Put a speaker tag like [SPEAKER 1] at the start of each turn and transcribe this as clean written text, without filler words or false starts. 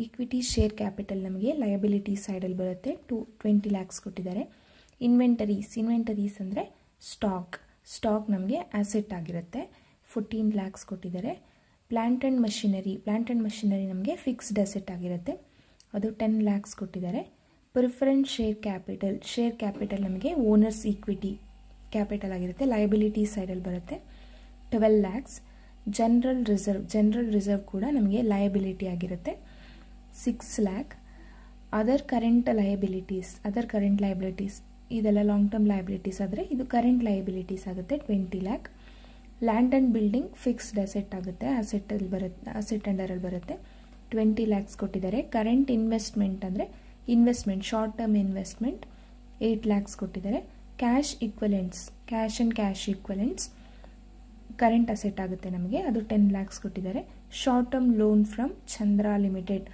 [SPEAKER 1] Equity share capital ನಮಗೆ liability ಸೈಡಲ್ಲಿ ಬರುತ್ತೆ 20 ಲ್ಯಾಕ್ಸ್ ಕೊಟ್ಟಿದ್ದಾರೆ. ಇನ್ವೆಂಟರೀಸ್ ಅಂದರೆ ಸ್ಟಾಕ್ ನಮಗೆ ಆಸೆಟ್ ಆಗಿರುತ್ತೆ 14 ಲ್ಯಾಕ್ಸ್ ಕೊಟ್ಟಿದ್ದಾರೆ. ಪ್ಲಾಂಟ್ ಆ್ಯಂಡ್ ಮಷಿನರಿ ನಮಗೆ ಫಿಕ್ಸ್ಡ್ ಅಸೆಟ್ ಆಗಿರುತ್ತೆ, ಅದು 10 ಲ್ಯಾಕ್ಸ್ ಕೊಟ್ಟಿದ್ದಾರೆ. ಪ್ರಿಫರೆನ್ಸ್ ಶೇರ್ ಕ್ಯಾಪಿಟಲ್ ನಮಗೆ ಓನರ್ಸ್ ಈಕ್ವಿಟಿ ಕ್ಯಾಪಿಟಲ್ ಆಗಿರುತ್ತೆ, ಲಯಬಿಲಿಟಿ ಸೈಡಲ್ಲಿ ಬರುತ್ತೆ 12 ಲ್ಯಾಕ್ಸ್. ಜನರಲ್ ರಿಸರ್ವ್ ಕೂಡ ನಮಗೆ ಲಯಬಿಲಿಟಿ ಆಗಿರುತ್ತೆ 6 ಲ್ಯಾಕ್. ಅದರ್ ಕರೆಂಟ್ ಲಯಬಿಲಿಟೀಸ್ ಇದೆಲ್ಲ ಲಾಂಗ್ ಟರ್ಮ್ ಲಯಬಿಲಿಟೀಸ್ ಆದರೆ ಇದು ಕರೆಂಟ್ ಲಯಬಿಲಿಟೀಸ್ ಆಗುತ್ತೆ 20 lac. Land and building fixed asset ಆಗುತ್ತೆ, ಅಸೆಟ್ ಅಂಡರಲ್ಲಿ ಬರುತ್ತೆ 20 ಲ್ಯಾಕ್ಸ್ ಕೊಟ್ಟಿದ್ದಾರೆ. ಕರೆಂಟ್ ಇನ್ವೆಸ್ಟ್ಮೆಂಟ್ ಅಂದರೆ ಶಾರ್ಟ್ ಟರ್ಮ್ ಇನ್ವೆಸ್ಟ್ಮೆಂಟ್ 8 ಲ್ಯಾಕ್ಸ್ ಕೊಟ್ಟಿದ್ದಾರೆ. ಕ್ಯಾಶ್ ಈಕ್ವಲೆಂಟ್ಸ್ ಕರೆಂಟ್ ಅಸೆಟ್ ಆಗುತ್ತೆ ನಮಗೆ, ಅದು 10 ಲ್ಯಾಕ್ಸ್ ಕೊಟ್ಟಿದ್ದಾರೆ. Short term loan from Chandra limited